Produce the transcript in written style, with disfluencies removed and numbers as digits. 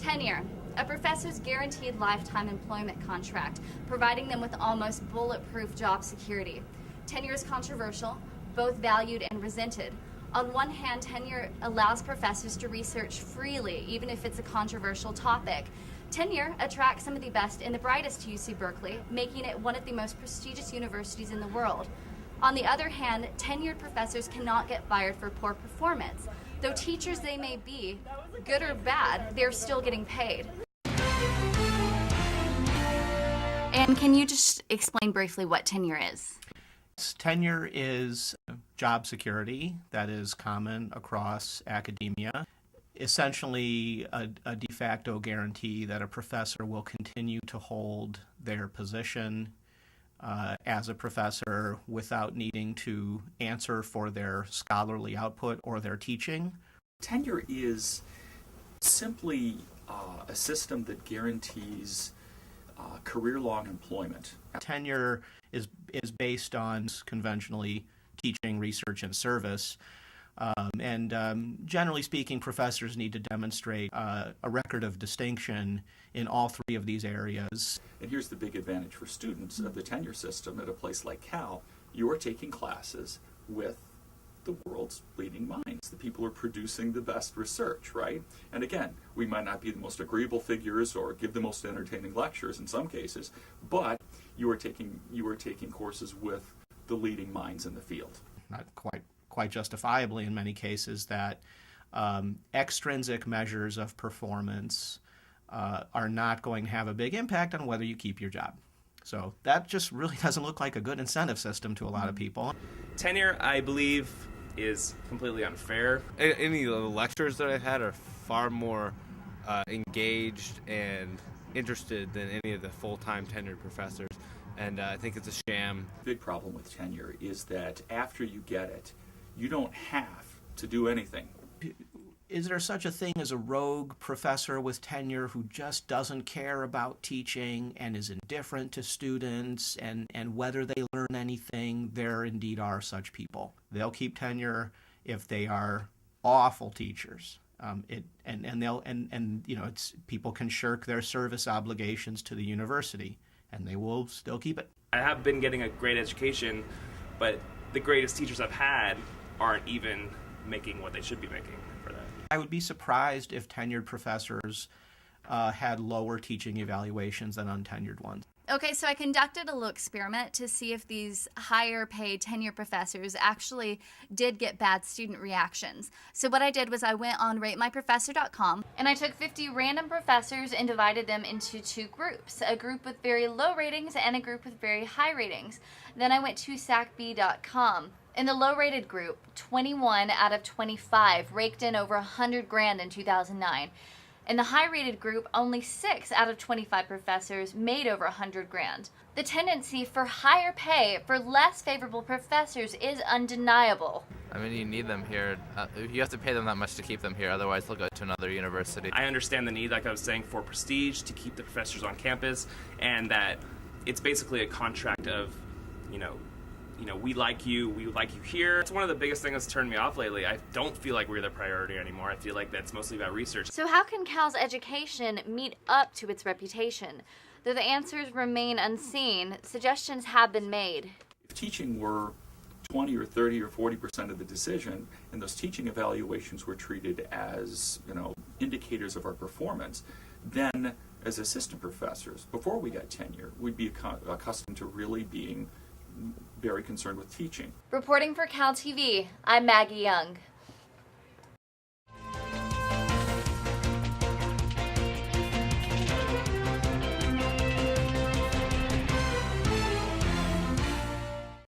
Tenure, a professor's guaranteed lifetime employment contract, providing them with almost bulletproof job security. Tenure is controversial, both valued and resented. On one hand, tenure allows professors to research freely, even if it's a controversial topic. Tenure attracts some of the best and the brightest to UC Berkeley, making it one of the most prestigious universities in the world. On the other hand, tenured professors cannot get fired for poor performance. Though teachers they may be, good or bad, they're still getting paid. And can you just explain briefly what tenure is? Tenure is job security that is common across academia. Essentially a de facto guarantee that a professor will continue to hold their position as a professor without needing to answer for their scholarly output or their teaching. Tenure is simply a system that guarantees career-long employment. Tenure is based on conventionally teaching, research, and service. Generally speaking, professors need to demonstrate a record of distinction in all three of these areas. And here's the big advantage for students of the tenure system at a place like Cal. You are taking classes with the world's leading minds, the people who are producing the best research, right? And again, we might not be the most agreeable figures or give the most entertaining lectures in some cases, but you are taking courses with the leading minds in the field. Not quite justifiably in many cases, that extrinsic measures of performance are not going to have a big impact on whether you keep your job. So that just really doesn't look like a good incentive system to a lot of people. Tenure, I believe, is completely unfair. Any of the lectures that I've had are far more engaged and interested than any of the full-time tenured professors, and I think it's a sham. The big problem with tenure is that after you get it, you don't have to do anything. Is there such a thing as a rogue professor with tenure who just doesn't care about teaching and is indifferent to students and whether they learn anything? There indeed are such people. They'll keep tenure if they are awful teachers. People can shirk their service obligations to the university, and they will still keep it. I have been getting a great education, but the greatest teachers I've had aren't even making what they should be making for that. I would be surprised if tenured professors had lower teaching evaluations than untenured ones. Okay, so I conducted a little experiment to see if these higher paid tenure professors actually did get bad student reactions. So what I did was I went on ratemyprofessor.com and I took 50 random professors and divided them into two groups, a group with very low ratings and a group with very high ratings. Then I went to sacb.com. In the low-rated group, 21 out of 25 raked in over $100,000 in 2009. In the high-rated group, only 6 out of 25 professors made over $100,000. The tendency for higher pay for less favorable professors is undeniable. I mean, you need them here. You have to pay them that much to keep them here, otherwise they'll go to another university. I understand the need, like I was saying, for prestige to keep the professors on campus, and that it's basically a contract of, we like you, we like you here. It's one of the biggest things that's turned me off lately. I don't feel like we're the priority anymore. I feel like that's mostly about research. So how can Cal's education meet up to its reputation? Though the answers remain unseen, suggestions have been made. If teaching were 20 or 30 or 40% of the decision, and those teaching evaluations were treated as, indicators of our performance, then as assistant professors, before we got tenure, we'd be accustomed to really being very concerned with teaching. Reporting for CalTV, I'm Maggie Young.